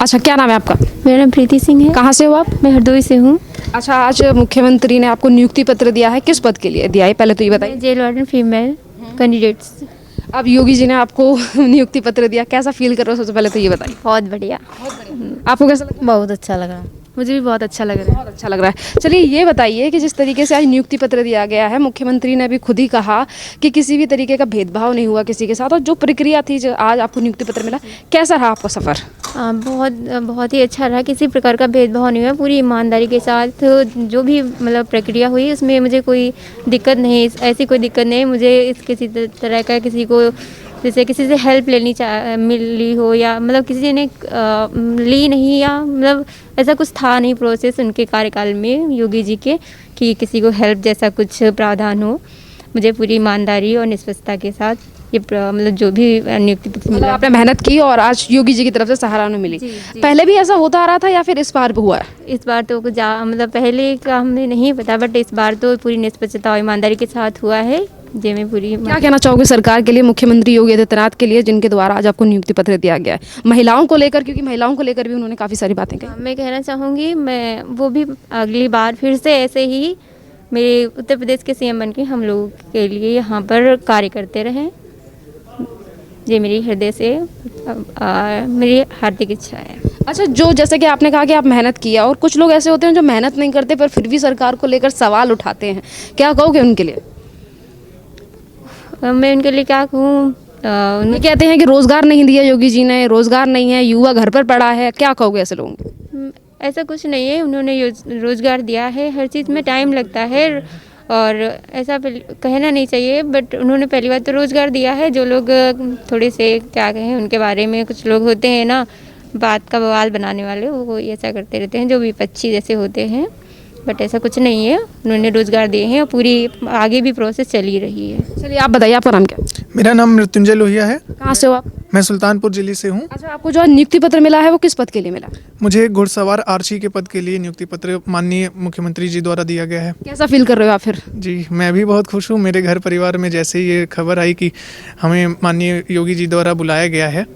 अच्छा, क्या नाम है आपका? मेरा नाम प्रीति सिंह है। कहाँ से हो आप? मैं हरदोई से हूँ। अच्छा, आज मुख्यमंत्री ने आपको नियुक्ति पत्र दिया है, किस पद के लिए दिया है पहले तो ये बताइए। मैं जेल वार्डन फीमेल कैंडिडेट्स। अब योगी जी ने आपको नियुक्ति पत्र दिया, कैसा फील कर रहे हो सबसे पहले तो ये बताइए। बहुत बढ़िया। आपको कैसा लगा? बहुत अच्छा लगा। मुझे भी बहुत अच्छा लग रहा है। बहुत अच्छा लग रहा है। चलिए ये बताइए कि जिस तरीके से आज नियुक्ति पत्र दिया गया है, मुख्यमंत्री ने अभी खुद ही कहा कि किसी भी तरीके का भेदभाव नहीं हुआ किसी के साथ, और जो प्रक्रिया थी जो आज आपको नियुक्ति पत्र मिला, कैसा रहा आपका सफ़र? बहुत बहुत ही अच्छा रहा। किसी प्रकार का भेदभाव नहीं हुआ, पूरी ईमानदारी के साथ जो भी मतलब प्रक्रिया हुई उसमें मुझे कोई दिक्कत नहीं, ऐसी कोई दिक्कत नहीं मुझे इस किसी तरह का किसी को जैसे किसी से हेल्प मिली हो या मतलब किसी ने ली नहीं, या मतलब ऐसा कुछ था नहीं प्रोसेस उनके कार्यकाल में योगी जी के कि किसी को हेल्प जैसा कुछ प्रावधान हो। मुझे पूरी ईमानदारी और निष्पक्षता के साथ ये मतलब जो भी नियुक्ति पत्र मतलब मिला। आपने मेहनत की और आज योगी जी की तरफ से सराहना मिली। जी, जी। पहले भी ऐसा होता आ रहा था या फिर इस बार भी हुआ है? इस बार तो कुछ मतलब पहले का हमें नहीं पता, बट इस बार तो पूरी निष्पक्षता और ईमानदारी के साथ हुआ है। जे में पूरी क्या कहना चाहोगे सरकार के लिए, मुख्यमंत्री योगी आदित्यनाथ के लिए, जिनके द्वारा आज आपको नियुक्ति पत्र दिया गया है महिलाओं को लेकर, क्योंकि महिलाओं को लेकर भी उन्होंने काफ़ी सारी बातें कही। मैं कहना चाहूँगी, मैं वो भी अगली बार फिर से ऐसे ही मेरे उत्तर प्रदेश के सीएम बन के हम लोगों के लिए यहाँ पर कार्य करते रहें। ये मेरी हृदय से मेरी हार्दिक इच्छा है। अच्छा, जो जैसे कि आपने कहा कि आप मेहनत किया, और कुछ लोग ऐसे होते हैं जो मेहनत नहीं करते पर फिर भी सरकार को लेकर सवाल उठाते हैं, क्या कहोगे उनके लिए? मैं उनके लिए क्या कहूँ, ये कहते हैं कि रोजगार नहीं दिया योगी जी ने, रोजगार नहीं है, युवा घर पर पड़ा है, क्या कहोगे ऐसे लोगों को? ऐसा कुछ नहीं है। उन्होंने रोज़गार दिया है, हर चीज़ में टाइम लगता है और ऐसा कहना नहीं चाहिए, बट उन्होंने पहली बार तो रोज़गार दिया है। जो लोग थोड़े से क्या कहें उनके बारे में, कुछ लोग होते हैं ना बात का बवाल बनाने वाले, वो ऐसा करते रहते हैं जो विपक्षी जैसे होते हैं, बट ऐसा कुछ नहीं है। उन्होंने रोज़गार दिए हैं और पूरी आगे भी प्रोसेस चली रही है। चलिए आप बताइए, आपका नाम क्या है? मेरा नाम मृत्युंजय लोहिया है। कहाँ से हो आप? मैं सुल्तानपुर जिले से हूँ। अच्छा, आपको जो नियुक्ति पत्र मिला है वो किस पद के लिए मिला? मुझे घुड़सवार आर्ची के पद के लिए नियुक्ति पत्र माननीय मुख्यमंत्री जी द्वारा दिया गया है। कैसा फील कर रहे हो आप फिर? जी, मैं भी बहुत खुश हूँ। मेरे घर परिवार में जैसे ही ये खबर आई कि हमें माननीय योगी जी द्वारा बुलाया गया है,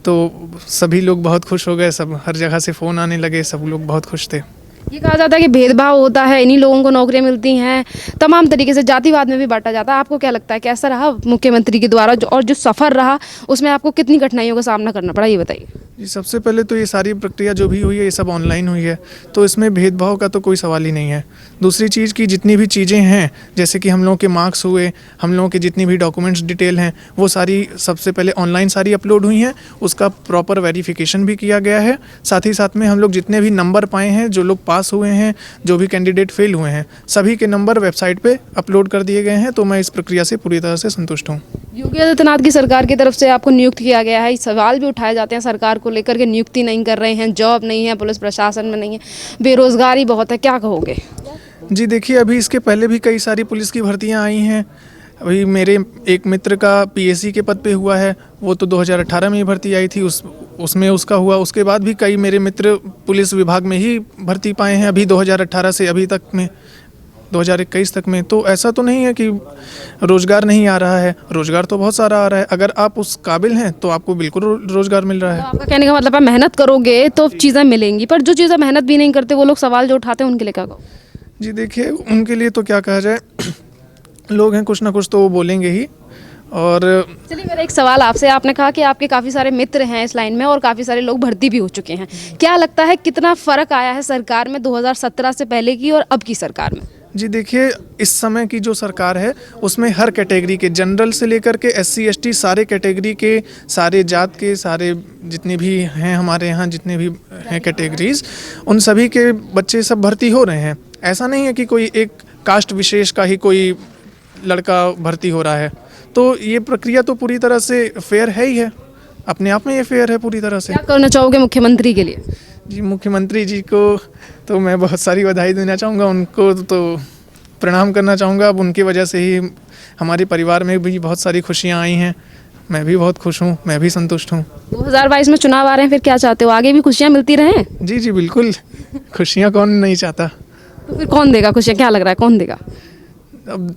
तो सभी लोग बहुत खुश हो गए। सब हर जगह से फ़ोन आने लगे, सब लोग बहुत खुश थे। ये कहा जाता है कि भेदभाव होता है, इन्हीं लोगों को नौकरियां मिलती हैं, तमाम तरीके से जातिवाद में भी बांटा जाता है। आपको क्या लगता है कैसा रहा मुख्यमंत्री के द्वारा और जो सफ़र रहा उसमें आपको कितनी कठिनाइयों का सामना करना पड़ा, ये बताइए। जी, सबसे पहले तो ये सारी प्रक्रिया जो भी हुई है ये सब ऑनलाइन हुई है, तो इसमें भेदभाव का तो कोई सवाल ही नहीं है। दूसरी चीज़ की जितनी भी चीज़ें हैं, जैसे कि हम लोगों के मार्क्स हुए, हम लोगों के जितनी भी डॉक्यूमेंट्स डिटेल हैं, वो सारी सबसे पहले ऑनलाइन सारी अपलोड हुई हैं। उसका प्रॉपर वेरिफिकेशन भी किया गया है। साथ ही साथ में हम लोग जितने भी नंबर पाए हैं, जो लोग पास हुए हैं, जो भी कैंडिडेट फेल हुए हैं, सभी के नंबर वेबसाइट पे अपलोड कर दिए गए हैं। तो मैं इस प्रक्रिया से पूरी तरह से संतुष्ट हूँ। योगी आदित्यनाथ की सरकार की तरफ से आपको नियुक्त किया गया है, सवाल भी उठाए जाते हैं सरकार को लेकर के, नियुक्ति नहीं कर रहे हैं, जॉब नहीं है, पुलिस प्रशासन में नहीं है, बेरोजगारी बहुत है, क्या कहोगे? जी देखिए, अभी इसके पहले भी कई सारी पुलिस की भर्तियां आई हैं। अभी मेरे एक मित्र का पीएससी के पद पे हुआ है, वो तो 2018 में ही भर्ती आई थी, उसमें उसका हुआ। उसके बाद भी कई मेरे मित्र पुलिस विभाग में ही भर्ती पाए हैं अभी 2018 से अभी तक में 2021 तक में। तो ऐसा तो नहीं है कि रोज़गार नहीं आ रहा है, रोज़गार तो बहुत सारा आ रहा है। अगर आप उस काबिल हैं तो आपको बिल्कुल रोज़गार मिल रहा है। तो आपका कहने का मतलब है मेहनत करोगे तो चीज़ें मिलेंगी, पर जो चीज़ें मेहनत भी नहीं करते वो लोग सवाल जो उठाते हैं उनके लिए क्या कहो? जी देखिए, उनके लिए तो क्या कहा जाए, लोग हैं, कुछ ना कुछ तो वो बोलेंगे ही। और चलिए मेरा एक सवाल आपसे, आपने कहा कि आपके काफ़ी सारे मित्र हैं इस लाइन में और काफ़ी सारे लोग भर्ती भी हो चुके हैं, क्या लगता है कितना फ़र्क आया है सरकार में 2017 से पहले की और अब की सरकार में? जी देखिए, इस समय की जो सरकार है उसमें हर कैटेगरी के, जनरल से लेकर के SC ST सारे कैटेगरी के, सारे जात के, सारे जितने भी हैं हमारे यहाँ जितने भी हैं कैटेगरीज, उन सभी के बच्चे सब भर्ती हो रहे हैं। ऐसा नहीं है कि कोई एक कास्ट विशेष का ही कोई लड़का भर्ती हो रहा है। तो ये प्रक्रिया तो पूरी तरह से फेयर है ही है, अपने आप में ये फेयर है पूरी तरह से। क्या करना चाहोगे मुख्यमंत्री के लिए? जी, मुख्यमंत्री जी को तो मैं बहुत सारी बधाई देना चाहूँगा, उनको तो प्रणाम करना चाहूँगा। अब उनकी वजह से ही हमारे परिवार में भी बहुत सारी खुशियाँ आई हैं। मैं भी बहुत खुश हूँ, मैं भी संतुष्ट हूँ। 2022 में चुनाव आ रहे हैं, फिर क्या चाहते हो, आगे भी खुशियाँ मिलती रहें? जी जी बिल्कुल, खुशियाँ कौन नहीं चाहता। तो फिर कौन देगा खुशियाँ, क्या लग रहा है कौन देगा? अब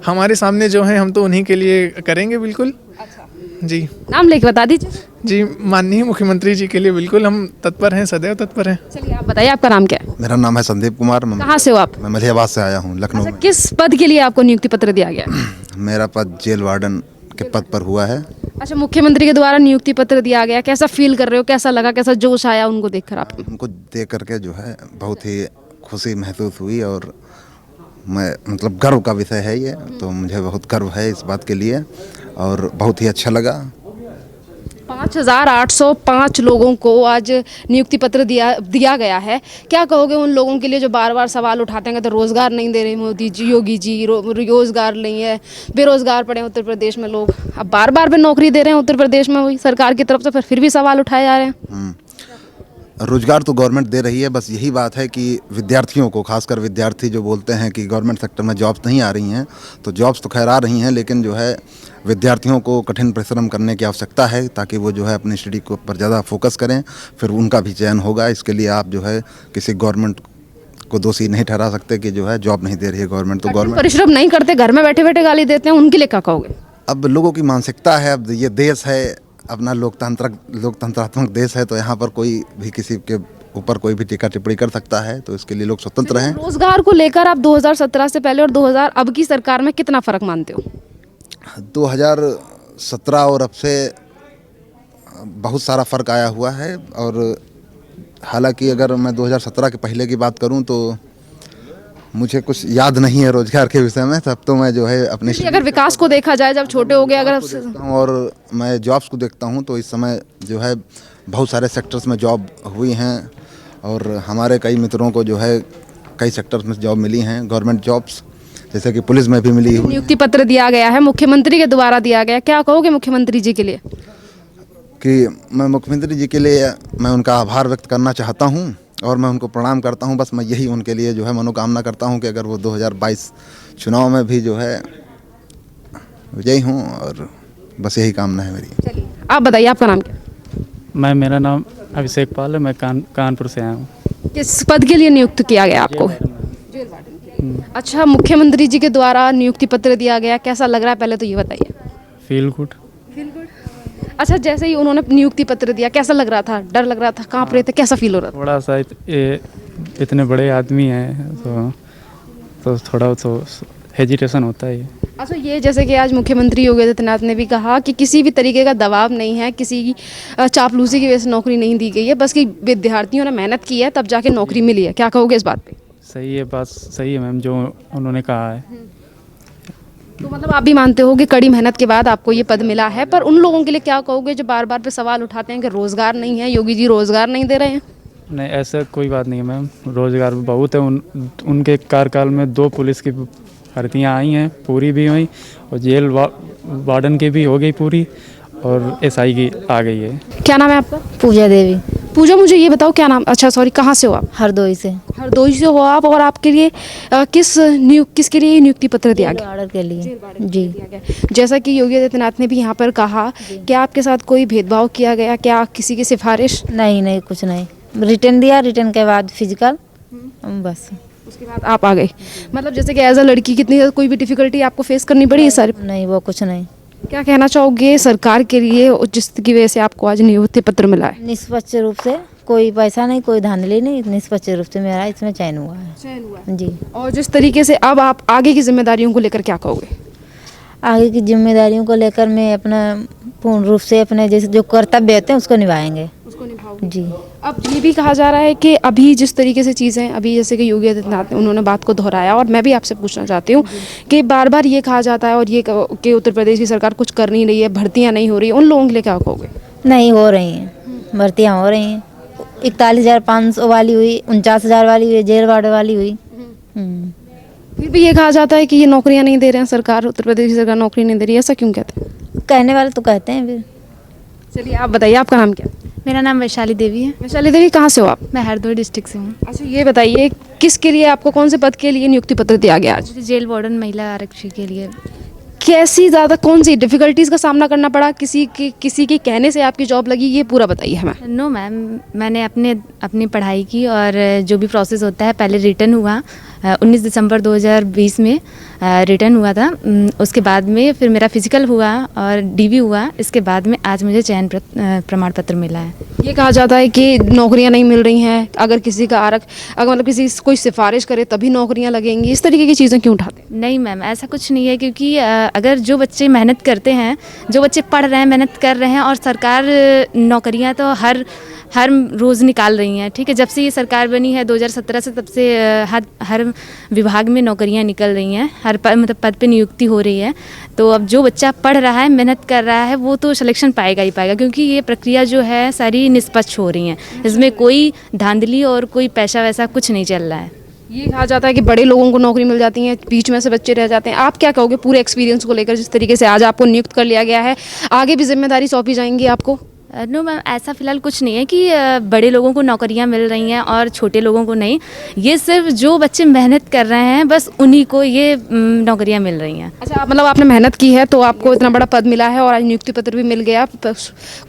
हमारे सामने जो है हम तो उन्हीं के लिए करेंगे बिल्कुल। अच्छा, जी नाम लेके बता दीजिए। जी, माननीय मुख्यमंत्री जी के लिए बिल्कुल हम तत्पर हैं, सदैव तत्पर हैं। चलिए आप बताइए, आपका नाम क्या है? मेरा नाम है संदीप कुमार। कहाँ से हो आप? मैं मलिहाबाद से आया हूँ, लखनऊ अच्छा, में। किस पद के लिए आपको नियुक्ति पत्र दिया गया है? मेरा पद जेल वार्डन के पद पर हुआ है। अच्छा, मुख्यमंत्री के द्वारा नियुक्ति पत्र दिया गया, कैसा फील कर रहे हो, कैसा लगा, कैसा जोश आया उनको देखकर आपको? उनको देख करके जो है बहुत ही खुशी महसूस हुई और मैं मतलब गर्व का विषय है ये, तो मुझे बहुत गर्व है इस बात के लिए और बहुत ही अच्छा लगा। 5,805 लोगों को आज नियुक्ति पत्र दिया गया है। क्या कहोगे उन लोगों के लिए जो बार बार सवाल उठाते हैं, तो रोजगार नहीं दे रहे मोदी जी, योगी जी, रोजगार नहीं है, बेरोजगार पड़े हैं उत्तर प्रदेश में लोग, अब बार बार भी नौकरी दे रहे हैं उत्तर प्रदेश में वही सरकार की तरफ से, फिर भी सवाल उठाए जा रहे हैं। रोजगार तो गवर्नमेंट दे रही है, बस यही बात है कि विद्यार्थियों को, खासकर विद्यार्थी जो बोलते हैं कि गवर्नमेंट सेक्टर में जॉब्स नहीं आ रही हैं, तो जॉब्स तो खैर आ रही हैं, लेकिन जो है विद्यार्थियों को कठिन परिश्रम करने की आवश्यकता है ताकि वो जो है अपनी स्टडी को पर ज़्यादा फोकस करें, फिर उनका भी चयन होगा। इसके लिए आप जो है किसी गवर्नमेंट को दोषी नहीं ठहरा सकते कि जो है जॉब नहीं दे रही है गवर्नमेंट। तो गवर्नमेंट परिश्रम नहीं करते, घर में बैठे बैठे गाली देते हैं, उनके लिए क्या कहोगे? अब लोगों की मानसिकता है, अब ये देश है अपना लोकतंत्रात्मक देश है, तो यहाँ पर कोई भी किसी के ऊपर कोई भी टीका टिप्पणी कर सकता है, तो इसके लिए लोग स्वतंत्र हैं। रोजगार को लेकर आप 2017 से पहले और 2000 अब की सरकार में कितना फर्क मानते हो? 2017 और अब से बहुत सारा फ़र्क आया हुआ है, और हालांकि अगर मैं 2017 के पहले की बात करूं तो मुझे कुछ याद नहीं है रोजगार के विषय में। तब तो मैं जो है अपने अगर विकास को देखा जाए, जब छोटे हो गए, अगर और मैं जॉब्स को देखता हूं तो इस समय जो है बहुत सारे सेक्टर्स में जॉब हुई हैं, और हमारे कई मित्रों को जो है कई सेक्टर्स में जॉब मिली हैं, गवर्नमेंट जॉब्स, जैसे कि पुलिस में भी मिली हुई। नियुक्ति पत्र दिया गया है, मुख्यमंत्री के द्वारा दिया गया, क्या कहोगे मुख्यमंत्री जी के लिए? कि मैं मुख्यमंत्री जी के लिए मैं उनका आभार व्यक्त करना चाहता हूं और मैं उनको प्रणाम करता हूं। बस मैं यही उनके लिए जो है मनोकामना करता हूं कि अगर वो 2022 चुनाव में भी जो है विजयी हों, और बस यही कामना है मेरी। चलिए आप बताइए, आपका नाम क्या? मेरा नाम अभिषेक पाल है, मैं कानपुर से आया हूँ। किस पद के लिए नियुक्त किया गया आपको? अच्छा, मुख्यमंत्री जी के द्वारा नियुक्ति पत्र दिया गया, कैसा लग रहा है पहले तो ये बताइए। Feel good. अच्छा, जैसे ही उन्होंने नियुक्ति पत्र दिया, कैसा लग रहा था? डर लग रहा था, कांप रहे थे, कैसा फील हो रहा था? थोड़ा सा इतने बड़े आदमी हैं तो थोड़ा तो हेजिटेशन होता है। अच्छा, ये जैसे कि आज मुख्यमंत्री योगी आदित्यनाथ ने भी कहा कि किसी भी तरीके का दबाव नहीं है, किसी की चापलूसी की वजह से नौकरी नहीं दी गई है, बस कि विद्यार्थियों ने मेहनत की है तब जाके नौकरी मिली है। क्या कहोगे इस बात पे? सही है, बात सही है मैम जो उन्होंने कहा है। तो मतलब आप भी मानते हो कि कड़ी मेहनत के बाद आपको ये पद मिला है, पर उन लोगों के लिए क्या कहोगे जो बार बार पे सवाल उठाते हैं कि रोजगार नहीं है, योगी जी रोजगार नहीं दे रहे हैं? नहीं, ऐसा कोई बात नहीं है मैम, रोजगार बहुत है। उनके कार्यकाल में 2 पुलिस की भर्तियाँ आई हैं, पूरी भी हुई, और जेल वार्डन की भी हो गई पूरी, और SI की आ गई है। क्या नाम है आपका? पूजा देवी। पूजा, मुझे ये बताओ क्या नाम, अच्छा सॉरी, कहाँ से हो आप? हरदोई से। हरदोई से हो आप, और आपके लिए किसके लिए नियुक्ति पत्र दिया गया? ऑर्डर के लिए जी। जैसा कि योगी आदित्यनाथ ने भी यहाँ पर कहा कि आपके साथ कोई भेदभाव किया गया, क्या किसी की सिफारिश? नहीं, कुछ नहीं, रिटर्न दिया, रिटर्न के बाद फिजिकल, बस उसके बाद आप आ गए। मतलब जैसे कि एज अ लड़की कितनी कोई भी डिफिकल्टी आपको फेस करनी पड़ी है सारी? नहीं, वो कुछ नहीं। क्या कहना चाहोगे सरकार के लिए जिसकी वजह से आपको आज नियुक्ति पत्र मिला है? निष्पक्ष रूप से, कोई पैसा नहीं, कोई धांधली नहीं, निष्पक्ष रूप से मेरा इसमें चयन हुआ है। चयन हुआ है जी। और जिस तरीके से अब आप आगे की जिम्मेदारियों को लेकर क्या कहोगे? आगे की जिम्मेदारियों को लेकर मैं अपना पूर्ण रूप से अपने जैसे जो कर्तव्य होते हैं उसको निभाएंगे। उसको निभाओगे जी। अब ये भी कहा जा रहा है कि अभी जिस तरीके से चीज़ें अभी जैसे कि योगी आदित्यनाथ ने उन्होंने बात को दोहराया, और मैं भी आपसे पूछना चाहती हूँ कि बार बार ये कहा जाता है और ये कि उत्तर प्रदेश की सरकार कुछ कर नहीं रही है, भर्तियाँ नहीं हो रही है, उन लोगों के लिए क्या कहोगे? नहीं हो रही हैं, भर्तियाँ हो रही हैं। 41,500 वाली हुई, 49,000 वाली हुई, जेल वार्ड वाली हुई। फिर भी ये कहा जाता है कि ये नौकरियां नहीं दे रहे हैं सरकार, उत्तर प्रदेश की सरकार नौकरी नहीं दे रही है, ऐसा क्यों कहते हैं? कहने वाले तो कहते हैं फिर। चलिए आप बताइए, आपका नाम क्या है? मेरा नाम वैशाली देवी है। वैशाली देवी, कहाँ से हो आप? मैं हरदोई डिस्ट्रिक्ट से हूँ। अच्छा, ये बताइए किसके लिए आपको कौन से पद के लिए नियुक्ति पत्र दिया गया आज? मुझे जेल वार्डन महिला आरक्षी के लिए। कैसी ज़्यादा कौन सी डिफिकल्टीज का सामना करना पड़ा, किसी के कहने से आपकी जॉब लगी, ये पूरा बताइए हमें। नो मैम, मैंने अपनी पढ़ाई की और जो भी प्रोसेस होता है पहले रिटर्न हुआ, 19 दिसंबर 2020 में रिटर्न हुआ था। उसके बाद में फिर मेरा फिजिकल हुआ और डीवी हुआ। इसके बाद में आज मुझे चयन प्रमाण पत्र मिला है। ये कहा जाता है कि नौकरियां नहीं मिल रही हैं, अगर किसी का अगर मतलब किसी कोई सिफारिश करे तभी नौकरियां लगेंगी, इस तरीके की चीज़ें क्यों उठाते हैं? नहीं मैम, ऐसा कुछ नहीं है, क्योंकि अगर जो बच्चे मेहनत करते हैं, जो बच्चे पढ़ रहे हैं, मेहनत कर रहे हैं, और सरकार नौकरियां तो हर रोज़ निकाल रही हैं। ठीक है, जब से ये सरकार बनी है 2017 से, तब से हर विभाग में नौकरियां निकल रही हैं, हर मतलब पद पे नियुक्ति हो रही है। तो अब जो बच्चा पढ़ रहा है, मेहनत कर रहा है, वो तो सिलेक्शन पाएगा ही पाएगा, क्योंकि ये प्रक्रिया जो है सारी निष्पक्ष हो रही हैं। इसमें कोई धांधली और कोई पैसा वैसा कुछ नहीं चल रहा है। ये कहा जाता है कि बड़े लोगों को नौकरी मिल जाती है, बीच में से बच्चे रह जाते हैं। आप क्या कहोगे पूरे एक्सपीरियंस को लेकर, जिस तरीके से आज आपको नियुक्त कर लिया गया है, आगे भी जिम्मेदारी सौंपी जाएंगी आपको? नो मैम, ऐसा फ़िलहाल कुछ नहीं है कि बड़े लोगों को नौकरियां मिल रही हैं और छोटे लोगों को नहीं। ये सिर्फ जो बच्चे मेहनत कर रहे हैं, बस उन्हीं को ये नौकरियां मिल रही हैं। अच्छा, मतलब आपने मेहनत की है तो आपको इतना बड़ा पद मिला है और आज नियुक्ति पत्र भी मिल गया,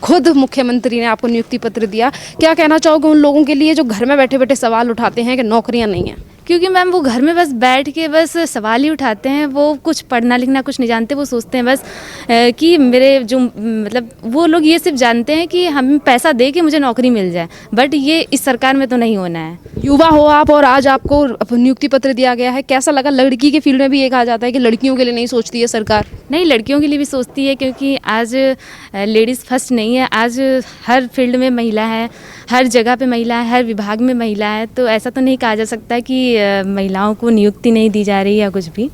खुद मुख्यमंत्री ने आपको नियुक्ति पत्र दिया। क्या कहना चाहोगे उन लोगों के लिए जो घर में बैठे बैठे सवाल उठाते हैं कि नौकरियाँ नहीं हैं? क्योंकि मैम वो घर में बस बैठ के बस सवाल ही उठाते हैं, वो कुछ पढ़ना लिखना कुछ नहीं जानते। वो सोचते हैं बस कि मेरे जो मतलब वो लोग ये सिर्फ जानते हैं कि हम पैसा दे के मुझे नौकरी मिल जाए, बट ये इस सरकार में तो नहीं होना है। युवा हो आप और आज आपको नियुक्ति पत्र दिया गया है, कैसा लगा? लड़की के फील्ड में भी ये कहा जाता है कि लड़कियों के लिए नहीं सोचती है सरकार। नहीं, लड़कियों के लिए भी सोचती है, क्योंकि आज लेडीज़ फर्स्ट नहीं है। आज हर फील्ड में महिला है, हर जगह पे महिला है, हर विभाग में महिला है। तो ऐसा तो नहीं कहा जा सकता कि महिलाओं को नियुक्ति नहीं दी जा रही या कुछ भी।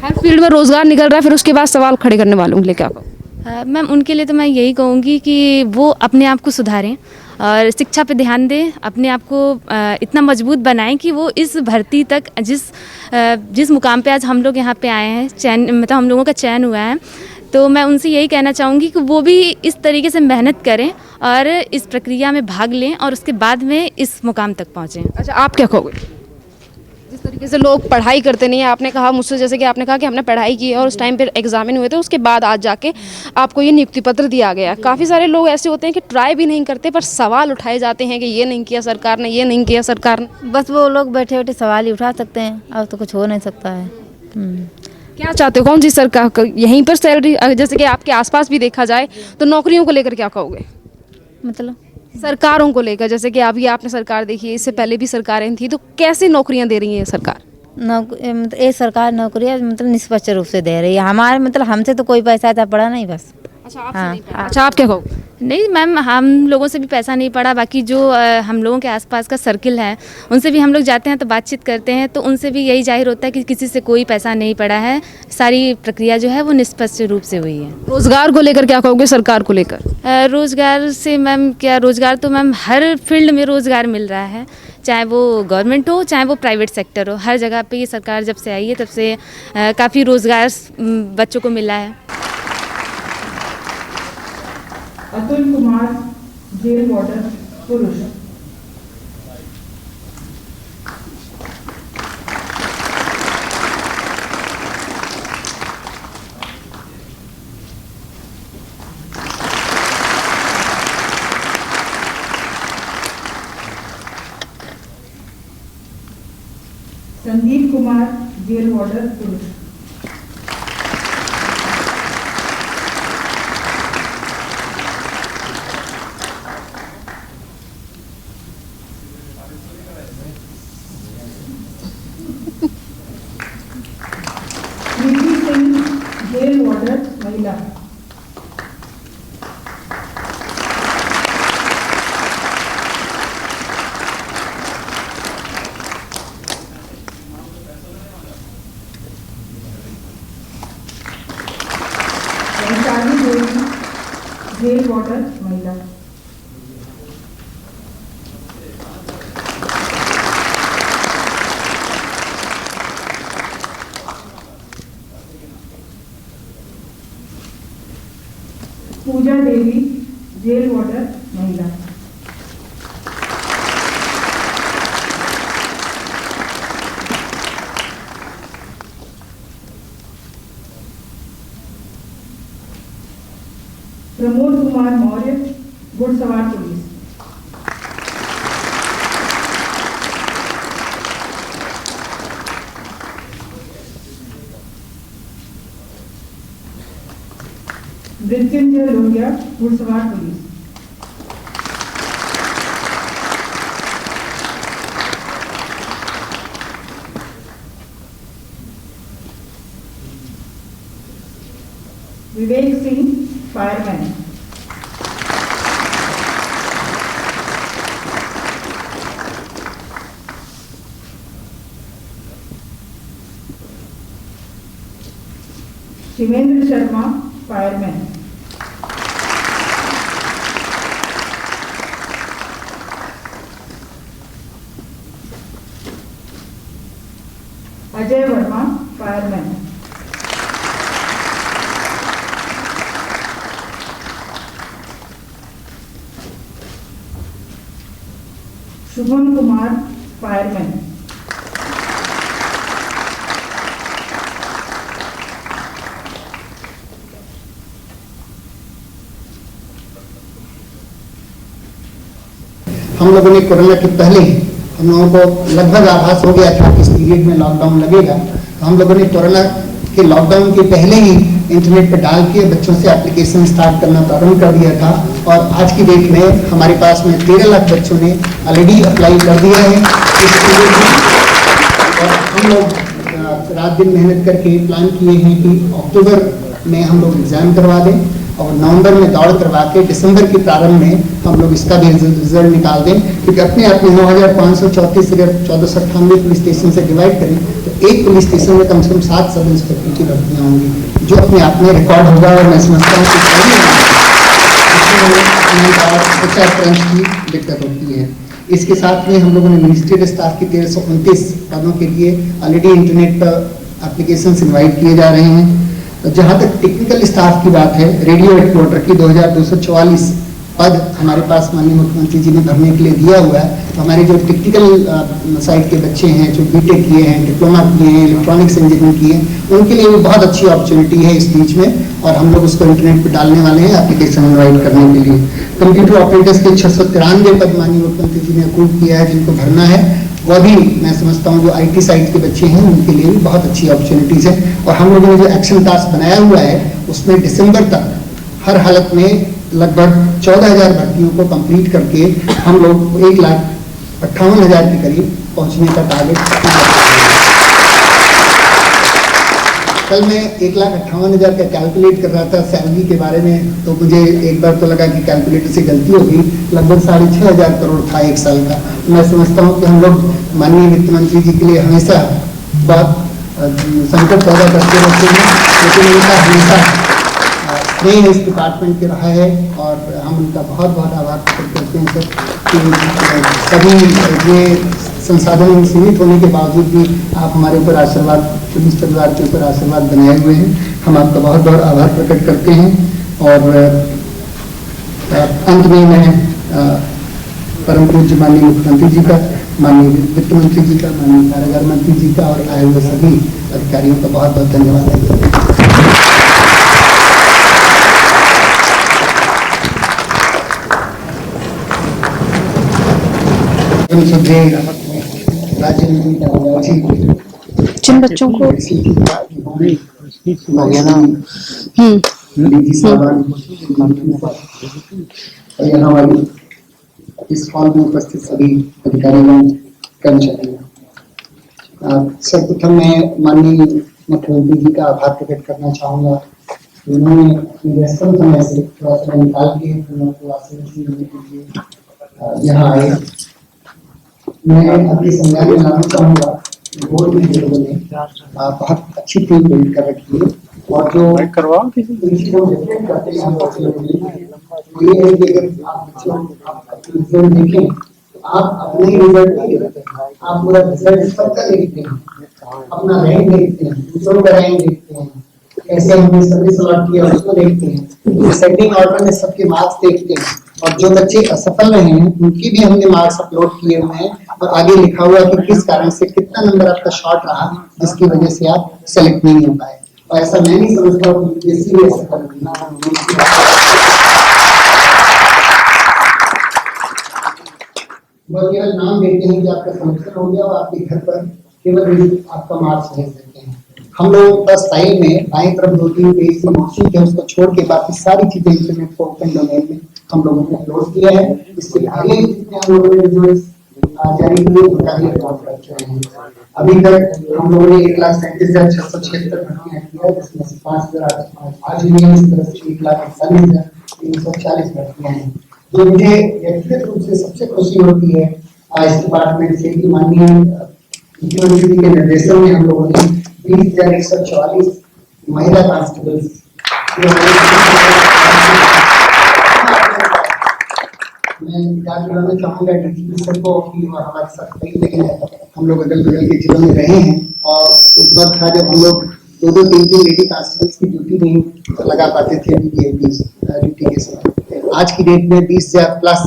हर फील्ड में रोजगार निकल रहा है, फिर उसके बाद सवाल खड़े करने वालों के लिए क्या कहो? मैम, उनके लिए तो मैं यही कहूँगी कि वो अपने आप को सुधारें और शिक्षा पे ध्यान दें, अपने आप को इतना मजबूत बनाएं कि वो इस भर्ती तक जिस मुकाम पे आज हम लोग यहाँ पे आए हैं, चयन मतलब हम लोगों का चयन हुआ है, तो मैं उनसे यही कहना चाहूँगी कि वो भी इस तरीके से मेहनत करें और इस प्रक्रिया में भाग लें और उसके बाद में इस मुकाम तक पहुँचें। अच्छा, आप क्या कहोगे? जिस तरीके से लोग पढ़ाई करते नहीं है, आपने कहा मुझसे, जैसे कि आपने कहा कि हमने पढ़ाई की है और उस टाइम पर एग्जामिन हुए थे, उसके बाद आज जाके आपको ये नियुक्ति पत्र दिया गया। काफ़ी सारे लोग ऐसे होते हैं कि ट्राई भी नहीं करते, पर सवाल उठाए जाते हैं कि ये नहीं किया सरकार ने, ये नहीं किया सरकार ने। बस वो लोग बैठे बैठे सवाल ही उठा सकते हैं, अब तो कुछ हो नहीं सकता है। क्या चाहते हो, कौन सी सरकार यहीं पर सैलरी, जैसे कि आपके आसपास भी देखा जाए तो नौकरियों को लेकर क्या कहोगे? मतलब सरकारों को लेकर, जैसे कि अभी आपने सरकार देखी है, इससे पहले भी सरकारें थी, तो कैसे नौकरियां दे रही है सरकार? मतलब ये सरकार नौकरियाँ मतलब निष्पक्ष रूप से दे रही है। हमारे मतलब हमसे तो कोई पैसा ऐसा पड़ा नहीं बस। अच्छा, आपसे नहीं पड़ा। अच्छा, आप क्या कहोगे? नहीं मैम, हम लोगों से भी पैसा नहीं पड़ा। बाकी जो हम लोगों के आसपास का सर्किल है, उनसे भी हम लोग जाते हैं तो बातचीत करते हैं, तो उनसे भी यही जाहिर होता है कि किसी से कोई पैसा नहीं पड़ा है। सारी प्रक्रिया जो है वो निष्पक्ष रूप से हुई है। रोजगार को लेकर क्या कहोगे, सरकार को लेकर? रोज़गार से मैम क्या, रोज़गार तो मैम हर फील्ड में रोज़गार मिल रहा है, चाहे वो गवर्नमेंट हो चाहे वो प्राइवेट सेक्टर हो। हर जगह पे ये सरकार जब से आई है तब से काफ़ी रोज़गार बच्चों को मिला है। अतुल कुमार, जेल वार्डन, पुरुष। संदीप कुमार, जेल वार्डन, पुरुष। प्रीति सिंह, जेल वार्डन, महिला। वैशाली देवी, जेल वार्डन, महिला। पूजा देवी, जेल वार्डन, महिला। प्रमोद कुमार मौर्य, घुड़सवार पुलिस। मृत्युंजय लोहिया घुड़सवार police. Vivek Singh fireman. Shivendra Sharma fireman. Ajay Verma fireman. Shubham Kumar fireman. हम लोगों ने कोरोना के पहले ही हम लोगों को लगभग आभास हो गया था कि इस पीरियड में लॉकडाउन लगेगा, तो हम लोगों ने कोरोना के लॉकडाउन के पहले ही इंटरनेट पर डाल के बच्चों से एप्लीकेशन स्टार्ट करना प्रारंभ कर दिया था। और आज की डेट में हमारे पास में 13 लाख बच्चों ने ऑलरेडी अप्लाई कर दिया है इस पीरियड में। और हम लोग रात दिन मेहनत करके प्लान किए हैं कि अक्टूबर में हम लोग एग्जाम करवा दें और नवंबर में दौड़ करवा के दिसंबर के प्रारंभ में हम लोग इसका भी रिजल्ट निकाल दें। क्योंकि अपने आप में 9,534 अगर 1498 पुलिस स्टेशन से डिवाइड करें तो एक पुलिस स्टेशन में कम से कम 7 सब इंस्पेक्टर की भर्तियाँ होंगी, जो अपने आप में रिकॉर्ड होगा। और मैं समझता हूँ कि दिक्कत होती है। इसके साथ में हम लोगों ने मिनिस्ट्रियल स्टाफ की 1329 पदों के लिए ऑलरेडी इंटरनेट पर एप्लीकेशन इनवाइट किए जा रहे हैं। जहाँ तक टेक्निकल स्टाफ की बात है, रेडियो हेडक्वार्टर की 2244 पद हमारे पास माननीय मुख्यमंत्री जी ने भरने के लिए दिया हुआ है। तो हमारे जो टेक्निकल साइड के बच्चे हैं, जो बीटेक किए हैं, डिप्लोमा किए हैं, इलेक्ट्रॉनिक्स इंजीनियरिंग किए हैं, उनके लिए भी बहुत अच्छी अपॉर्चुनिटी है इस बीच में। और हम लोग उसको इंटरनेट पर डालने वाले हैं एप्लीकेशन इनवाइट करने के लिए। कंप्यूटर ऑपरेटर्स के 693 पद माननीय मुख्यमंत्री जी ने अप्रूव किया है, जिनको भरना है। वह भी मैं समझता हूँ जो IT साइड के बच्चे हैं उनके लिए भी बहुत अच्छी अपॉर्चुनिटीज है। और हम लोगों ने जो एक्शन टास्क बनाया हुआ है उसमें दिसंबर तक हर हालत में लगभग 14,000 भर्तियों को कंप्लीट करके हम लोग 1,58,000 के करीब पहुंचने का टारगेट। कल मैं 1,58,000 का कैलकुलेट कर रहा था सैलरी के बारे में, तो मुझे एक बार तो लगा कि कैलकुलेटर से गलती हो गई। लगभग 6,500 करोड़ था एक साल का। मैं समझता हूँ कि हम लोग माननीय वित्त मंत्री जी के लिए हमेशा बहुत संकट पैदा करते रहते हैं, लेकिन उनका हमेशा श्रेय इस डिपार्टमेंट के रहा है। और हम उनका बहुत बहुत आभार प्रकट करते हैं सर कि सभी ये संसाधन सीमित होने के बावजूद भी आप हमारे ऊपर आशीर्वाद, पुलिस परिवार के ऊपर आशीर्वाद बनाए हुए हैं। हम आपका बहुत बहुत आभार प्रकट करते हैं। और अंत में मैं परम पूज्य माननीय मुख्यमंत्री जी का, माननीय वित्त मंत्री जी का, माननीय कारागार मंत्री जी का और आए हुए सभी अधिकारियों का बहुत बहुत धन्यवाद देता हूं। जिन बच्चों को यहाँ वाली इस हॉल में उपस्थित सभी अधिकारियों, कर्मचारियों, सर्वप्रथम मैं माननीय मुख्यमंत्री जी का आभार प्रकट करना चाहूँगा। उन्होंने व्यस्तम समय से थोड़ा समय निकाल के आशीर्वाद देने के लिए यहाँ आए। मैं अपनी संज्ञान में लाना चाहूँगा बोर्ड में जो लोगों ने बहुत अच्छी टीम बिल्ड कर रखी है। और जो करते हैं ये है कि अगर आप रिजल्ट देखें तो आप अपने रिजल्ट नहीं देखते, आप पूरा रिजल्ट सबका देखते हैं, अपना रैंक देखते हैं, दूसरों का रैंक देखते हैं, कैसे हमने सर्विस अलॉट किया उसको देखते हैं, डिसेंडिंग ऑर्डर में सबके मार्क्स देखते हैं। और जो बच्चे असफल रहे हैं उनकी भी हमने मार्क्स अपलोड किए हुए हैं और आगे लिखा हुआ कि किस कारण से कितना नंबर आपका शॉर्ट रहा जिसकी वजह से आप सेलेक्ट नहीं हो पाए। और ऐसा मैं नहीं समझता हूँ कि किसी भी ऐसा वो केवल नाम देते हैं कि आपका सिलेक्शन हो गया और आपके घर पर केवल आपका मार्क्स भेज देते हैं। हम लोग का स्टाइल में बाएं तरफ 2-3 पेज में मौजूद है, उसको छोड़ के बाकी सारी चीजें इंटरनेट पर ओपन डोमेन में हम लोगों ने अपलोड किया है। इसके पहले जितने हम लोगों ने रिजल्ट जारी किए उनका भी रिकॉर्ड कर चुके हैं। अभी तक हम लोगों ने 1,37,676 भर्तियां की है, जिसमें से 5,000 आज हुई है, इस तरह से 1,41,340 भर्तियां हैं। जो मुझे व्यक्तिगत रूप से सबसे खुशी होती है इस डिपार्टमेंट से कि माननीय मुख्यमंत्री जी के निर्देशन में हम लोगों ने 20,144 महिला कांस्टेबल्स मैं याद दिलाना चाहूंगा डीजीपी सर को कि हमारे साथ कई जगह हम लोग अगल बगल के जिलों में रहे हैं और एक बार था जब हम लोग 2-3 लेडी कांस्टेबल्स की ड्यूटी नहीं लगा पाते थे ड्यूटी के समय। आज की डेट में 20,000 प्लस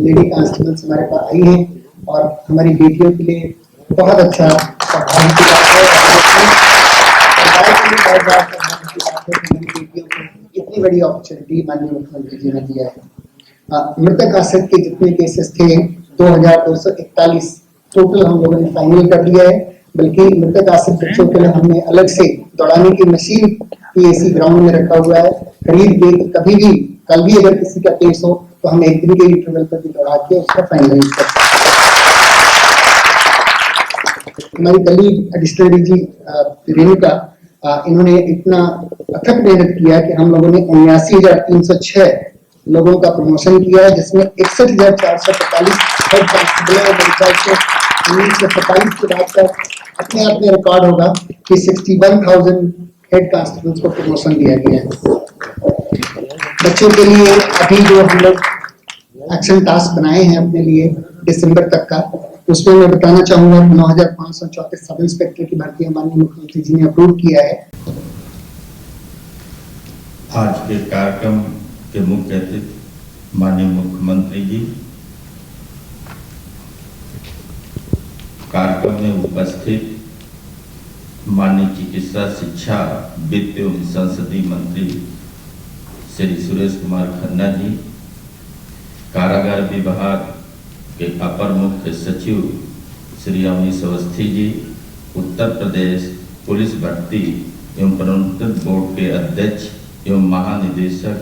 लेडी कांस्टेबल्स हमारे पास आई हैं और हमारी बेटियों के लिए बहुत अच्छा सौभाग्य की बात है। इतनी बड़ी अपॉर्चुनिटी माननीय मुख्यमंत्री जी ने दिया है। मृतक आश्रित के जितने केसेस थे 2,241 टोटल हम लोगों ने फाइनल कर दिया है, बल्कि मृतक आश्रित बच्चों के लिए हमने अलग से दौड़ाने की मशीन पीएसी ग्राउंड में रखा हुआ है। खरीद के कभी भी कल भी अगर किसी का केस हो तो हम एक दिन के इंटरवल पर भी दौड़ा के उसका फाइनलाइज कर सकते हैं। हमारी कलीग एडिशनल डीजी रेणुका इन्होंने इतना अथक मेहनत किया कि हम लोगों ने 79,306 लोगों का प्रमोशन किया है, जिसमें 61,445 हेड कांस्टेबल और 1927 के बाद का अपने आप में रिकॉर्ड होगा कि 61,000 हेड कांस्टेबल्स को प्रमोशन दिया गया है। बच्चों के लिए अभी जो हम लोग एक्शन टास्क बनाए हैं अपने लिए दिसंबर तक का, उसमें मैं बताना चाहूंगा 9,534 सब इंस्पेक्टर की भर्ती माननीय मुख्यमंत्री जी ने अप्रूव किया है। आज के कार्यक्रम के मुख्य अतिथि माननीय मुख्यमंत्री जी, कार्यक्रम में उपस्थित माननीय चिकित्सा शिक्षा वित्त एवं संसदीय मंत्री श्री सुरेश कुमार खन्ना जी, कारागार विभाग के अपर मुख्य सचिव श्री अवनीश अवस्थी जी, उत्तर प्रदेश पुलिस भर्ती एवं प्रोन्नति बोर्ड के अध्यक्ष एवं महानिदेशक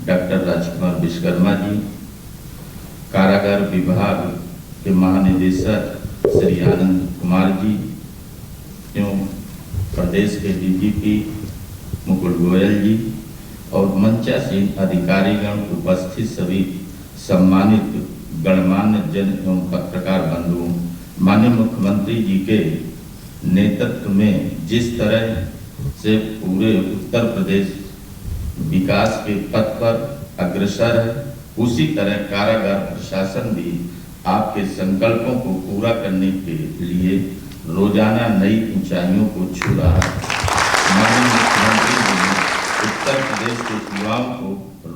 डॉक्टर राजकुमार विश्वकर्मा जी, कारागार विभाग के महानिदेशक श्री आनंद कुमार जी एवं प्रदेश के डीजीपी मुकुल गोयल जी और मंचासीन अधिकारीगण, उपस्थित सभी सम्मानित गणमान्य जन एवं पत्रकार बंधुओं, माननीय मुख्यमंत्री जी के नेतृत्व में जिस तरह से पूरे उत्तर प्रदेश विकास के पथ पर अग्रसर है, उसी तरह कारागार प्रशासन भी आपके संकल्पों को पूरा करने के लिए रोजाना नई ऊंचाइयों को छू रहा है। माननीय मुख्यमंत्री जी ने उत्तर प्रदेश के युवाओं को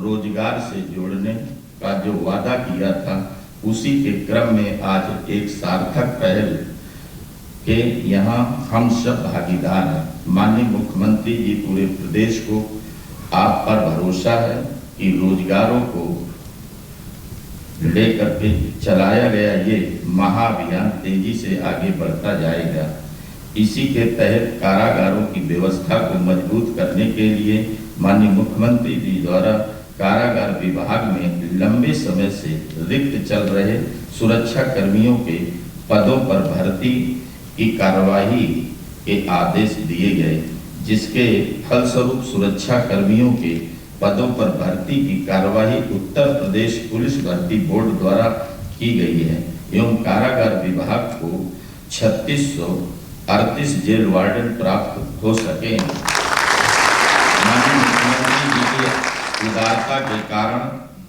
रोजगार से जोड़ने का जो वादा किया था, उसी के क्रम में आज एक सार्थक पहल के यहाँ हम सब भागीदार हैं। माननीय मुख्यमंत्री जी, पूरे प्रदेश को आप पर भरोसा है कि रोजगारों को लेकर के चलाया गया ये महाअभियान तेजी से आगे बढ़ता जाएगा। इसी के तहत कारागारों की व्यवस्था को मजबूत करने के लिए माननीय मुख्यमंत्री जी द्वारा कारागार विभाग में लंबे समय से रिक्त चल रहे सुरक्षा कर्मियों के पदों पर भर्ती की कार्यवाही के आदेश दिए गए, जिसके फलस्वरूप सुरक्षा कर्मियों के पदों पर भर्ती की कार्यवाही उत्तर प्रदेश पुलिस भर्ती बोर्ड द्वारा की गई है एवं कारागार विभाग को 3638 जेल वार्डन प्राप्त हो सके। माननीय मुख्यमंत्री जी की उदारता के कारण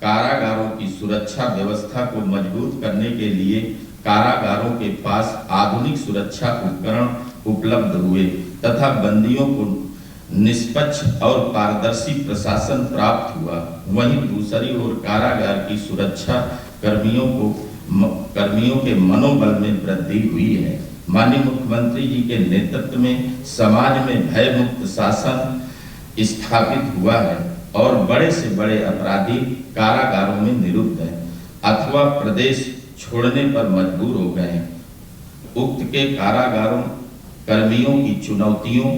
कारागारों की सुरक्षा व्यवस्था को मजबूत करने के लिए कारागारों के पास आधुनिक सुरक्षा उपकरण उपलब्ध हुए तथा बंदियों को निष्पक्ष और पारदर्शी प्रशासन प्राप्त हुआ। वहीं दूसरी ओर कारागार की सुरक्षा कर्मियों के मनोबल में वृद्धि हुई है। माननीय मुख्यमंत्री जी के नेतृत्व में समाज में भय मुक्त शासन स्थापित हुआ है और बड़े से बड़े अपराधी कारागारों में निरुद्ध हैं अथवा प्रदेश छोड़ने पर मजबूर हो गए हैं। उक्त के कारागारों कर्मियों की चुनौतियों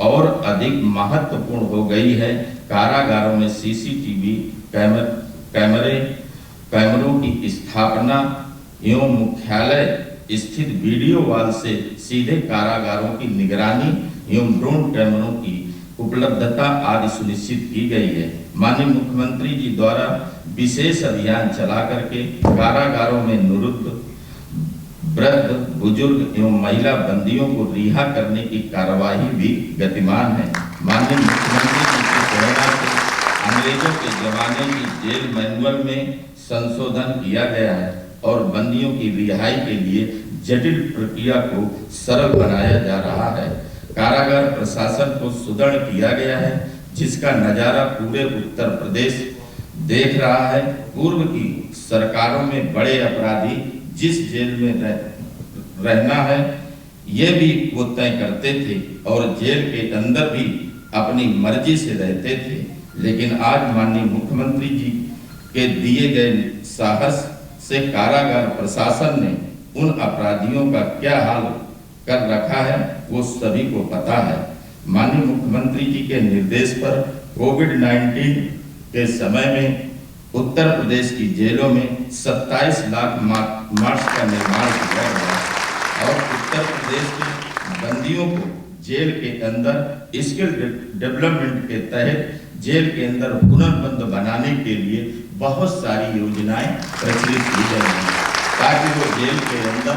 और अधिक महत्वपूर्ण हो गई है। कारागारों में सीसीटीवी कैमरों की स्थापना एवं मुख्यालय स्थित वीडियो वॉल से सीधे कारागारों की निगरानी एवं ड्रोन कैमरों की उपलब्धता आदि सुनिश्चित की गई है। माननीय मुख्यमंत्री जी द्वारा विशेष अभियान चला करके कारागारों में निरुद्ध, वृद्ध, बुजुर्ग एवं महिला बंदियों को रिहा करने की कार्यवाही भी गतिमान है। माननीय मुख्यमंत्री जी की प्रेरणा से अंग्रेजों के जमाने की जेल मैनुअल में संशोधन किया गया है और बंदियों की रिहाई के लिए जटिल प्रक्रिया को सरल बनाया जा रहा है। कारागार प्रशासन को सुदृढ़ किया गया है, जिसका नजारा पूरे उत्तर प्रदेश देख रहा है। पूर्व की सरकारों में बड़े अपराधी जिस जेल में रहना है ये भी वो तय करते थे और जेल के अंदर भी अपनी मर्जी से रहते थे, लेकिन आज माननीय मुख्यमंत्री जी के दिए गए साहस से कारागार प्रशासन ने उन अपराधियों का क्या हाल कर रखा है वो सभी को पता है। माननीय मुख्यमंत्री जी के निर्देश पर कोविड-19 के समय में उत्तर प्रदेश की जेलों में 27 लाख मास्क का निर्माण किया गया और उत्तर प्रदेश के बंदियों को जेल के अंदर स्किल डेवलपमेंट के तहत जेल के अंदर हुनरमंद बनाने के लिए बहुत सारी योजनाएं प्रचलित की गई हैं, ताकि वो जेल के अंदर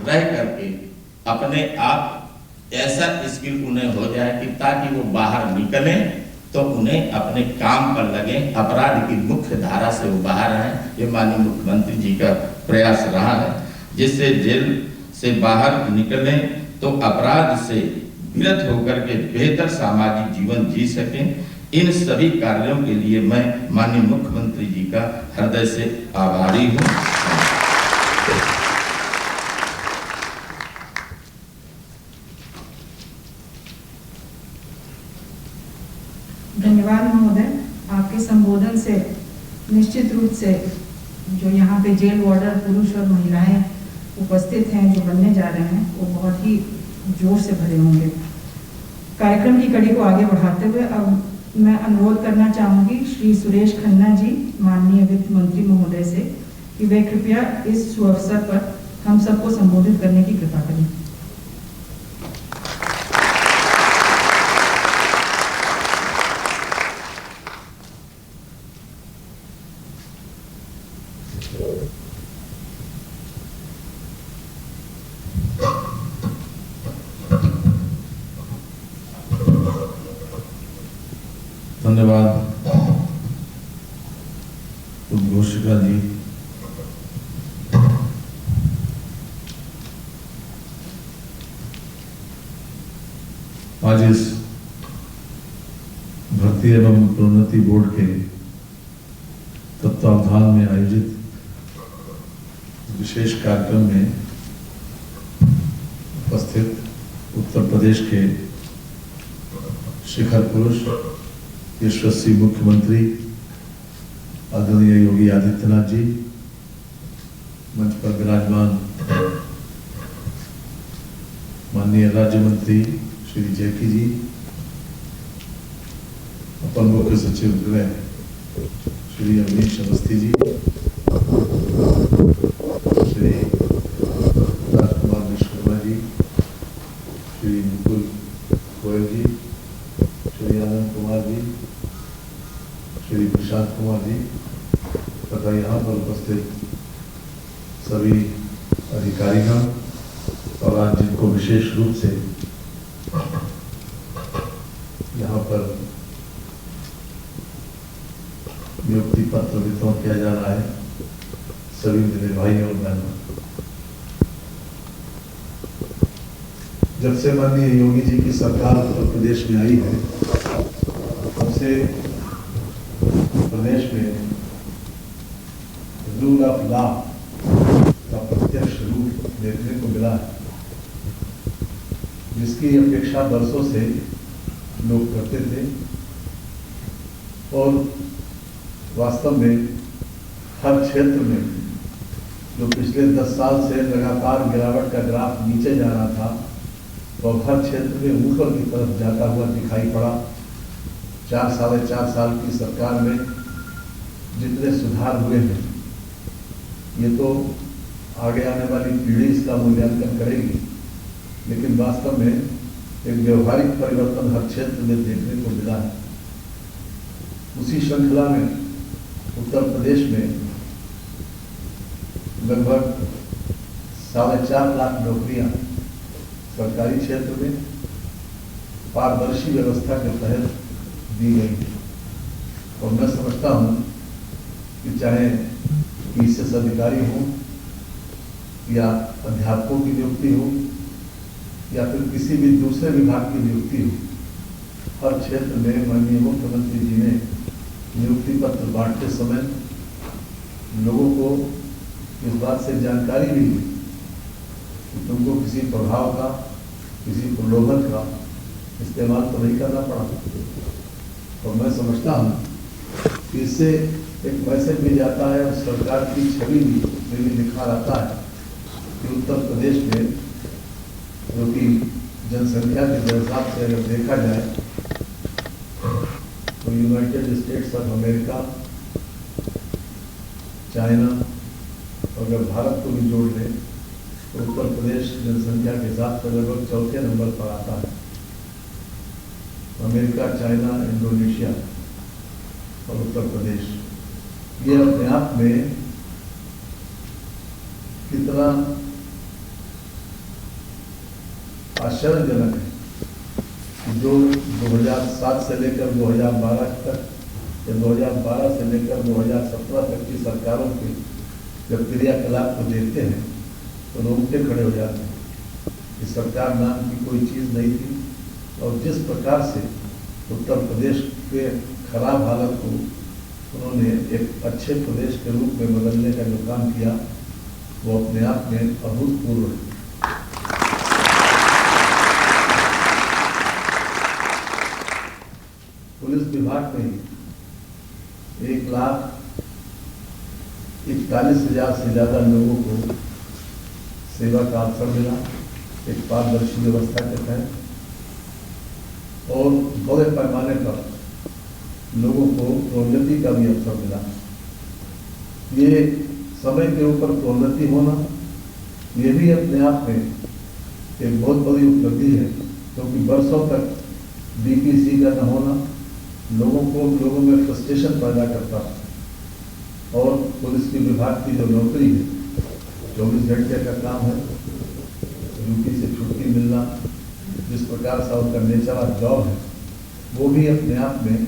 रह करके अपने आप ऐसा स्किल उन्हें हो जाए कि ताकि वो बाहर निकलें तो उन्हें अपने काम पर लगे, अपराध की मुख्य धारा से वो बाहर आए। ये माननीय मुख्यमंत्री जी का प्रयास रहा है, जिससे जेल से बाहर निकलें तो अपराध से विरत होकर के बेहतर सामाजिक जीवन जी सकें। इन सभी कार्यों के लिए मैं माननीय मुख्यमंत्री जी का हृदय से आभारी हूँ। धन्यवाद महोदय। आपके संबोधन से निश्चित रूप से जो यहाँ पे जेल वार्डर पुरुष और महिलाएं उपस्थित हैं, जो बनने जा रहे हैं, वो बहुत ही जोर से भरे होंगे। कार्यक्रम की कड़ी को आगे बढ़ाते हुए अब मैं अनुरोध करना चाहूँगी श्री सुरेश खन्ना जी, माननीय वित्त मंत्री महोदय से, कि वे कृपया इस सुअवसर पर हम सबको संबोधित करने की कृपा करें। धन्यवाद उद्घोषिका जी। आज इस भर्ती एवं प्रोन्नति बोर्ड के तत्वावधान में आयोजित विशेष कार्यक्रम में उपस्थित उत्तर प्रदेश के शिखर पुरुष यशस्वी मुख्यमंत्री आदरणीय योगी आदित्यनाथ जी, मंच पर विराजमान माननीय राज्य मंत्री श्री जैकी जी, अपर मुख्य सचिव गृह श्री अवनीश अवस्थी जी, श्री राजकुमार विश्वकर्मा जी, श्री मुकुल गोयल जी, श्री आनंद कुमार जी, श्री प्रशांत कुमार जी तथा यहाँ पर उपस्थित सभी अधिकारीगण और आज जिनको विशेष रूप से यहाँ पर नियुक्ति पत्र वितरण किया जा रहा है, सभी मेरे भाई और बहनों। जब से माननीय योगी जी की सरकार उत्तर प्रदेश में आई है, तब से प्रदेश में रूल ऑफ लॉ का प्रत्यक्ष रूप देखने को मिला है, जिसकी अपेक्षा वर्षों से लोग करते थे और वास्तव में हर क्षेत्र में जो पिछले 10 साल से लगातार गिरावट का ग्राफ नीचे जा रहा था, तो हर क्षेत्र में ऊपर की तरफ जाता हुआ दिखाई पड़ा। 4 साल की सरकार में जितने सुधार हुए हैं, ये तो आगे आने वाली पीढ़ी इसका मूल्यांकन करेगी, लेकिन वास्तव में एक व्यवहारिक परिवर्तन हर क्षेत्र में देखने को मिला है। उसी श्रृंखला में उत्तर प्रदेश में लगभग 4.5 लाख नौकरियां सरकारी क्षेत्र में पारदर्शी व्यवस्था के तहत दी गई है। और मैं समझता हूं कि चाहे PCS अधिकारी हो या अध्यापकों की नियुक्ति हो या फिर किसी भी दूसरे विभाग की नियुक्ति हो, हर क्षेत्र में माननीय मुख्यमंत्री जी ने नियुक्ति पत्र बांटते समय लोगों को इस बात से जानकारी भी दी कि तुमको किसी प्रभाव का, किसी प्रलोभन का इस्तेमाल तो नहीं करना पड़ा। और मैं समझता हूँ कि इससे एक मैसेज भी जाता है और सरकार की छवि भी निखार आता है कि उत्तर प्रदेश में, जो कि जनसंख्या के हिसाब से अगर देखा जाए तो United states of America, China, अगर भारत को भी जोड़ लें तो उत्तर प्रदेश जनसंख्या के हिसाब से लगभग 4थे नंबर पर आता है। अमेरिका, चाइना, इंडोनेशिया और उत्तर प्रदेश, ये अपने आप में कितना आश्चर्यजनक है। जो 2007 से लेकर 2012 तक या 2012 से लेकर 2017 तक की सरकारों के जब क्रियाकलाप को देखते हैं तो रोंगटे खड़े हो जाते हैं कि सरकार नाम की कोई चीज़ नहीं थी। और जिस प्रकार से उत्तर प्रदेश के खराब हालत को उन्होंने एक अच्छे प्रदेश के रूप में बदलने का जो काम किया, वो अपने आप में अभूतपूर्व है। पुलिस विभाग में 1,41,000 से ज़्यादा लोगों को सेवा का अवसर मिला एक पारदर्शी व्यवस्था के तहत, और बड़े पैमाने पर लोगों को प्रोन्नति का भी अवसर मिला। ये समय के ऊपर प्रोन्नति होना, ये भी अपने आप में एक बहुत बड़ी उपलब्धि है, क्योंकि बरसों तक DPC का न होना लोगों में फ्रस्ट्रेशन पैदा करता है। और पुलिस की विभाग की जो नौकरी है, 24 घंटे का काम है, ड्यूटी से छुट्टी मिलना, जिस प्रकार से उनका नेचर ऑफ जॉब है, वो भी अपने आप में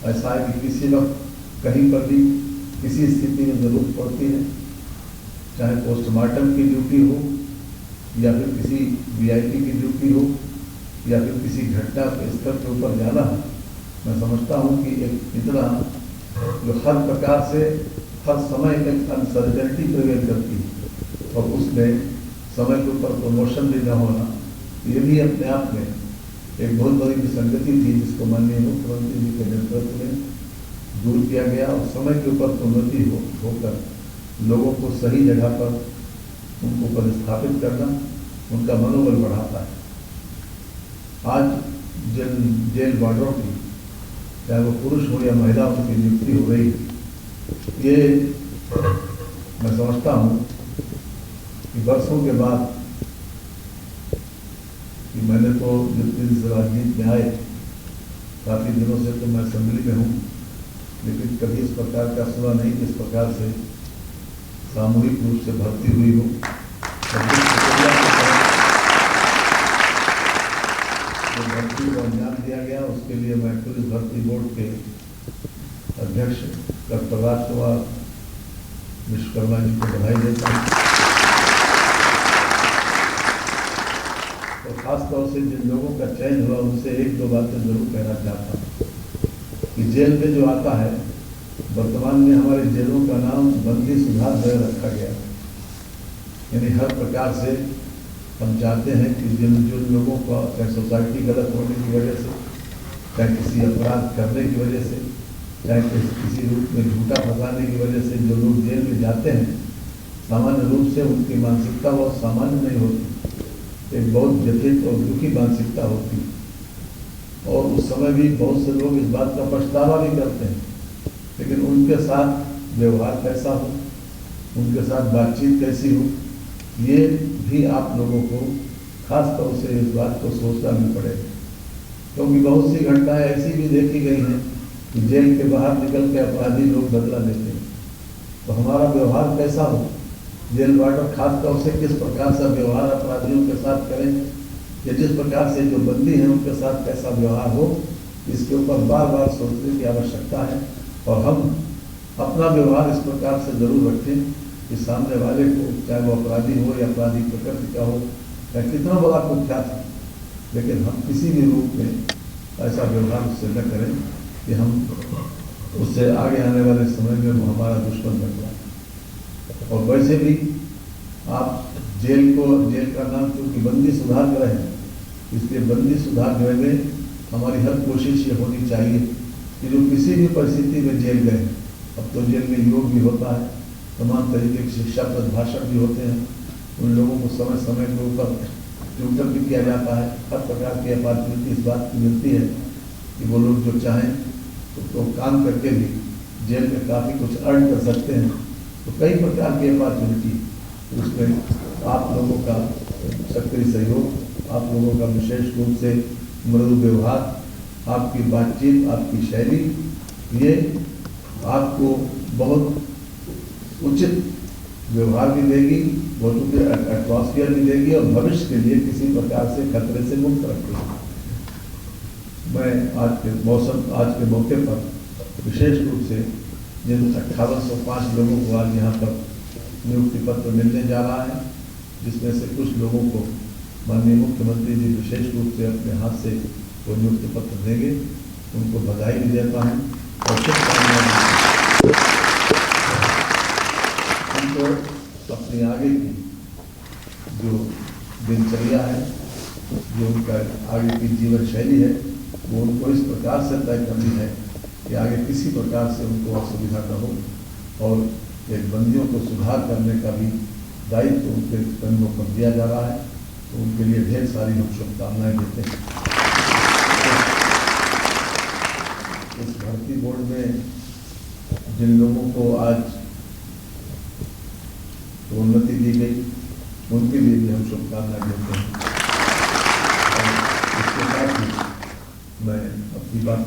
ऐसा है कि किसी वक्त कहीं पर भी किसी स्थिति में जरूरत पड़ती है, चाहे पोस्टमार्टम की ड्यूटी हो या फिर किसी VIP की ड्यूटी हो या फिर किसी घटना के स्तर के ऊपर जाना हो। मैं समझता हूँ कि एक इतना जो हर प्रकार से हर समय एक अनसर्टेनिटी प्रिवेल करती है और उसमें समय के ऊपर प्रमोशन भी न होना, ये भी अपने आप में एक बहुत बड़ी विसंगति थी, जिसको माननीय मुख्यमंत्री जी के नेतृत्व में दूर किया गया। और समय के ऊपर प्रोन्नति होकर लोगों को सही जगह पर उनको पदस्थापित करना उनका मनोबल बढ़ाता है। आज जेल वार्डरों की, चाहे वो पुरुष हो या महिला, उनकी नियुक्ति हो रही है। ये मैं समझता हूँ कि वर्षों के बाद, कि मैंने तो जितने दिन से राजनीति में आए, काफ़ी दिनों से तो मैं असेंबली में हूँ, लेकिन कभी इस प्रकार का सुना नहीं कि इस प्रकार से सामूहिक रूप से भर्ती हुई हो। जो भर्ती को अंजाम दिया गया, उसके लिए मैं पुलिस भर्ती बोर्ड के अध्यक्ष डॉक्टर राजकुमार विश्वकर्मा जी को बधाई देता हूँ। और खासतौर से जिन लोगों का चयन हुआ, उनसे 1-2 बातें जरूर कहना चाहता हूँ कि जेल में जो आता है, वर्तमान में हमारे जेलों का नाम बंदी सुधार गृह रखा गया, यानी हर प्रकार से हम चाहते हैं कि जिन लोगों का, चाहे सोसाइटी गलत होने की वजह से, चाहे किसी अपराध करने की वजह से, चाहे किसी रूप में झूठा फंसाने की वजह से जो लोग जेल में जाते हैं, सामान्य रूप से उनकी मानसिकता बहुत सामान्य नहीं होती। एक बहुत व्यथित और दुखी मानसिकता होती है। और उस समय भी बहुत से लोग इस बात का पछतावा भी करते हैं, लेकिन उनके साथ व्यवहार कैसा हो, उनके साथ बातचीत कैसी हो, ये भी आप लोगों को खास तौर से इस बात को सोचना भी पड़ेगा। क्योंकि बहुत सी घटनाएं ऐसी भी देखी गई हैं कि जेल के बाहर निकल के अपराधी लोग बदला लेते हैं। तो हमारा व्यवहार कैसा हो, जेल वार्डर खास तौर से किस प्रकार से व्यवहार अपराधियों के साथ करें, या जिस प्रकार से जो बंदी हैं उनके साथ कैसा व्यवहार हो, इसके ऊपर बार बार सोचने की आवश्यकता है। और हम अपना व्यवहार इस प्रकार से जरूर रखें कि सामने वाले को, चाहे वो अपराधी हो या अपराधी प्रकृति का हो या कितना बड़ा कुख्यात है, लेकिन हम किसी भी रूप में ऐसा व्यवहार उससे न करें कि हम उससे आगे आने वाले समय में वो हमारा दुश्मन बन जाए। और वैसे भी आप जेल का नाम क्योंकि बंदी सुधार गृह है, इसलिए बंदी सुधार गृह में हमारी हर कोशिश ये होनी चाहिए कि जो किसी भी परिस्थिति में जेल गए, अब तो जेल में योग भी होता है, तमाम तरीके की शिक्षाप्रद भाषण भी होते हैं, उन लोगों को समय समय के ऊपर ट्यूटर भी किया जाता है। हर प्रकार की अपॉर्चुनिटी इस बात की मिलती है कि वो लोग जो चाहें तो काम करके भी जेल में काफ़ी कुछ अर्न कर सकते हैं। तो कई प्रकार की अपॉर्चुनिटी, उसमें आप लोगों का सक्रिय सहयोग, आप लोगों का विशेष रूप से मृदु व्यवहार, आपकी बातचीत, आपकी शैली, ये आपको बहुत उचित व्यवहार भी देगी, बहुत एटमॉस्फेयर भी देगी और भविष्य के लिए किसी प्रकार से खतरे से मुक्त रखेगी। मैं आज के मौके पर विशेष रूप से जिन 5805 लोगों को आज यहाँ पर नियुक्ति पत्र मिलने जा रहा है, जिसमें से कुछ लोगों को माननीय मुख्यमंत्री जी विशेष रूप से अपने हाथ से वो नियुक्ति पत्र देंगे, उनको बधाई भी देता हूँ और शुभकामनाएं। उनको अपनी आगे की जो दिनचर्या है, जो उनका आगे की जीवन शैली है, वो उनको इस प्रकार से तय करनी है कि आगे किसी प्रकार से उनको असुविधा न हो, और एक बंदियों को सुधार करने का भी दायित्व उनके कंधों पर दिया जा रहा है। तो उनके लिए ढेर सारी हम शुभकामनाएं देते हैं। इस भर्ती बोर्ड में जिन लोगों को आज उन्नति दी गई, उनके लिए भी हम शुभकामनाएं देते हैं। और इसके साथ ही मैं अपनी बात